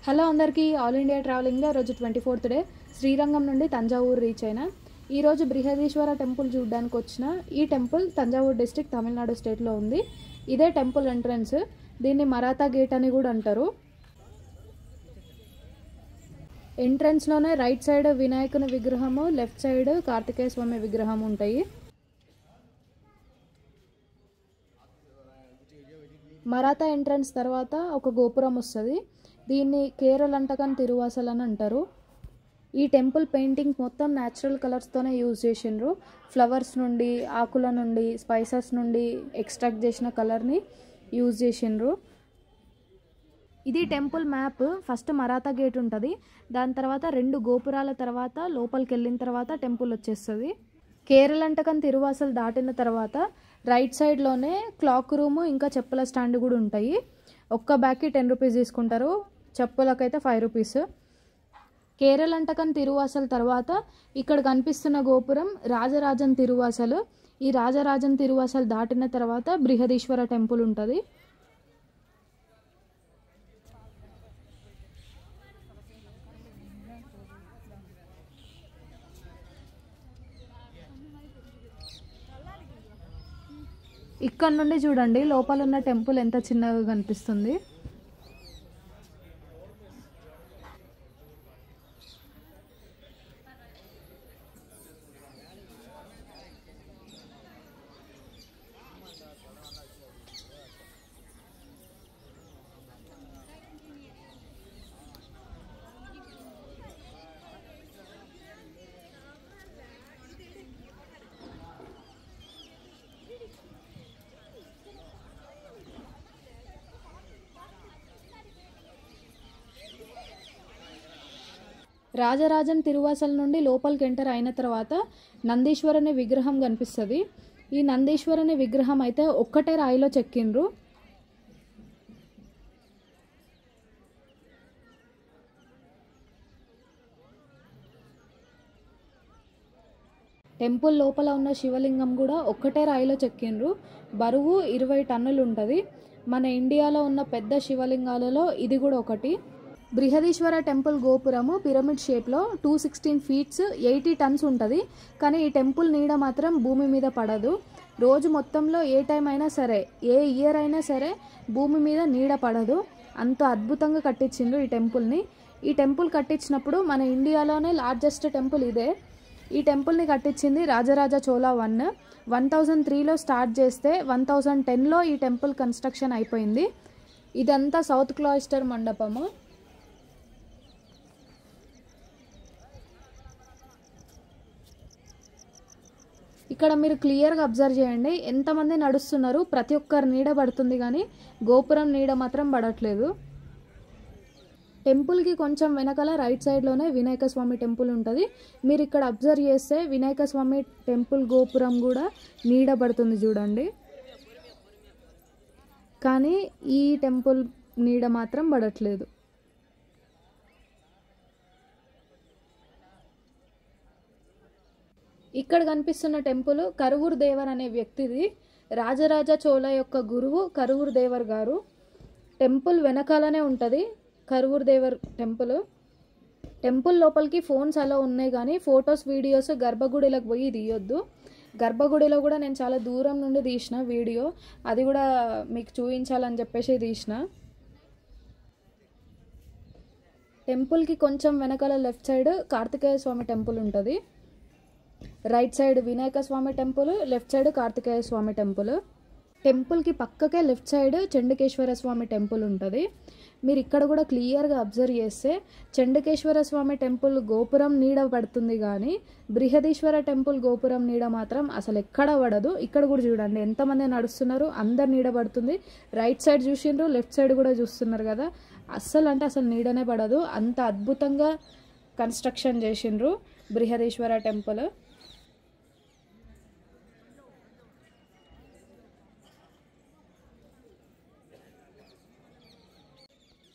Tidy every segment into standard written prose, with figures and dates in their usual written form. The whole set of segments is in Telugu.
హలో అందరికీ ఆల్ ఇండియా ట్రావెలింగ్లో రోజు 24th డే శ్రీరంగం నుండి తంజావూరు రీచ్ అయినా. ఈరోజు బృహదీశ్వర టెంపుల్ చూడడానికి వచ్చిన. ఈ టెంపుల్ తంజావూరు డిస్ట్రిక్ట్ తమిళనాడు స్టేట్లో ఉంది. ఇదే టెంపుల్ ఎంట్రన్స్. దీన్ని మరాఠా గేట్ అని కూడా అంటారు. ఎంట్రన్స్లోనే రైట్ సైడ్ వినాయకుని విగ్రహము, లెఫ్ట్ సైడ్ కార్తికేయ స్వామి విగ్రహం ఉంటాయి. మరాఠా ఎంట్రన్స్ తర్వాత ఒక గోపురం వస్తుంది. దీన్ని కేరళంటకన్ తిరువాసల్ అని అంటారు. ఈ టెంపుల్ పెయింటింగ్ మొత్తం న్యాచురల్ కలర్స్తోనే యూజ్ చేసిండ్రు. ఫ్లవర్స్ నుండి, ఆకుల నుండి, స్పైసెస్ నుండి ఎక్స్ట్రాక్ట్ చేసిన కలర్ని యూజ్ చేసిండ్రు. ఇది temple map. First Maratha gate ఉంటుంది, దాని తర్వాత 2 గోపురాల తర్వాత లోపలికి వెళ్ళిన తర్వాత టెంపుల్ వచ్చేస్తుంది. కేరళంటకన్ తిరువాసల్ దాటిన తర్వాత రైట్ సైడ్లోనే క్లాక్ రూము ఇంకా చెప్పుల స్టాండ్ కూడా ఉంటాయి. ఒక్క బ్యాగ్కి 10 రూపీస్ తీసుకుంటారు, చెప్పులకైతే 5 రూపీస్. కేరళంటకన్ తిరువాసల్ తర్వాత ఇక్కడ కనిపిస్తున్న గోపురం రాజరాజన్ తిరువాసల్. ఈ రాజరాజన్ తిరువాసల్ దాటిన తర్వాత బృహదీశ్వర టెంపుల్ ఉంటుంది. ఇక్కడ నుండి చూడండి లోపల ఉన్న టెంపుల్ ఎంత చిన్నగా కనిపిస్తుంది. రాజరాజన్ తిరువాసల్ నుండి లోపలికి ఎంటర్ అయిన తర్వాత నందీశ్వరుని విగ్రహం కనిపిస్తుంది. ఈ నందీశ్వరుని విగ్రహం అయితే ఒక్కటే రాయిలో చెక్కిండ్రు. టెంపుల్ లోపల ఉన్న శివలింగం కూడా ఒక్కటే రాయిలో చెక్కిండ్రు. బరువు 20 టన్నులు ఉంటుంది. మన ఇండియాలో ఉన్న పెద్ద శివలింగాలలో ఇది కూడా ఒకటి. బృహదీశ్వర టెంపుల్ గోపురము పిరమిడ్ షేప్లో 216 feet 80 tons ఉంటుంది. కానీ ఈ టెంపుల్ నీడ మాత్రం భూమి మీద పడదు. రోజు మొత్తంలో ఏ టైం అయినా సరే, ఏ ఇయర్ అయినా సరే భూమి మీద నీడ పడదు. అంత అద్భుతంగా కట్టించిండ్రు ఈ టెంపుల్ని. ఈ టెంపుల్ కట్టించినప్పుడు మన ఇండియాలోనే లార్జెస్ట్ టెంపుల్ ఇదే. ఈ టెంపుల్ని కట్టించింది రాజరాజ చోళ 1003లో స్టార్ట్ చేస్తే 1010లో ఈ టెంపుల్ కన్స్ట్రక్షన్ అయిపోయింది. ఇదంతా సౌత్ క్లాయిస్టర్ మండపము. ఇక్కడ మీరు క్లియర్గా అబ్జర్వ్ చేయండి, ఎంతమంది నడుస్తున్నారు. ప్రతి ఒక్కరు నీడ పడుతుంది కానీ గోపురం నీడ మాత్రం పడట్లేదు. టెంపుల్కి కొంచెం వెనకాల రైట్ సైడ్లోనే వినాయక స్వామి టెంపుల్ ఉంటుంది. మీరు ఇక్కడ అబ్జర్వ్ చేస్తే వినాయక స్వామి టెంపుల్ గోపురం కూడా నీడ పడుతుంది చూడండి. కానీ ఈ టెంపుల్ నీడ మాత్రం పడట్లేదు. ఇక్కడ కనిపిస్తున్న టెంపుల్ కరువూర్ దేవర్ అనే వ్యక్తిది. రాజరాజ చోళ యొక్క గురువు కరువూర్ దేవర్ గారు. టెంపుల్ వెనకాలనే ఉంటుంది కరువూర్ దేవర్ టెంపుల్. టెంపుల్ లోపలికి ఫోన్స్ అలా ఉన్నాయి కానీ ఫొటోస్, వీడియోస్ గర్భగుడిలోకి పోయి తీయొద్దు. గర్భగుడిలో కూడా నేను చాలా దూరం నుండి తీసిన వీడియో, అది కూడా మీకు చూపించాలని చెప్పేసి తీసిన. టెంపుల్కి కొంచెం వెనకాల లెఫ్ట్ సైడ్ కార్తికేయ స్వామి టెంపుల్ ఉంటుంది. రైట్ సైడ్ వినాయక స్వామి టెంపుల్, లెఫ్ట్ సైడ్ కార్తికేయ స్వామి టెంపుల్. టెంపుల్కి పక్కకే లెఫ్ట్ సైడ్ చండికేశ్వర స్వామి టెంపుల్ ఉంటుంది. మీరు ఇక్కడ కూడా క్లియర్గా అబ్జర్వ్ చేస్తే చండికేశ్వర స్వామి టెంపుల్ గోపురం నీడ పడుతుంది కానీ బృహదీశ్వర టెంపుల్ గోపురం నీడ మాత్రం అసలు ఎక్కడ పడదు. ఇక్కడ కూడా చూడండి ఎంతమంది నడుస్తున్నారు, అందరు నీడ పడుతుంది. రైట్ సైడ్ చూసిండ్రు, లెఫ్ట్ సైడ్ కూడా చూస్తున్నారు కదా, అస్సలు నీడనే పడదు. అంత అద్భుతంగా కన్స్ట్రక్షన్ చేసిండ్రు బృహదీశ్వర టెంపుల్.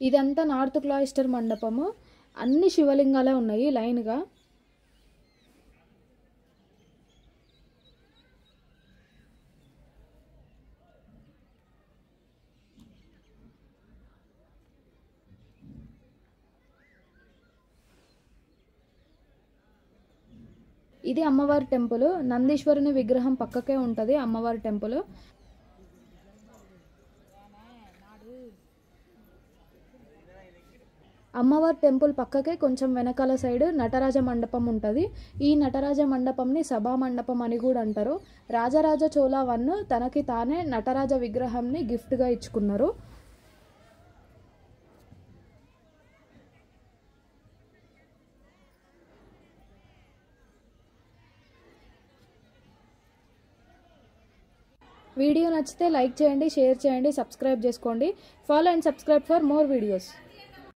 ఇదంతా నార్త్ క్లాయిస్టర్ మండపము. అన్ని శివలింగాలే ఉన్నాయి లైన్గా. ఇది అమ్మవారి టెంపుల్. నందీశ్వరుని విగ్రహం పక్కకే ఉంటుంది అమ్మవారి టెంపుల్. అమ్మవారి టెంపుల్ పక్కకే కొంచెం వెనకాల సైడ్ నటరాజ మండపం ఉంటుంది. ఈ నటరాజ మండపంని సభా మండపం అని కూడా అంటారు. రాజరాజ చోళ I తనకి తానే నటరాజ విగ్రహంని గిఫ్ట్గా ఇచ్చుకున్నారు. వీడియో నచ్చితే లైక్ చేయండి, షేర్ చేయండి, సబ్స్క్రైబ్ చేసుకోండి. Follow and subscribe for more videos.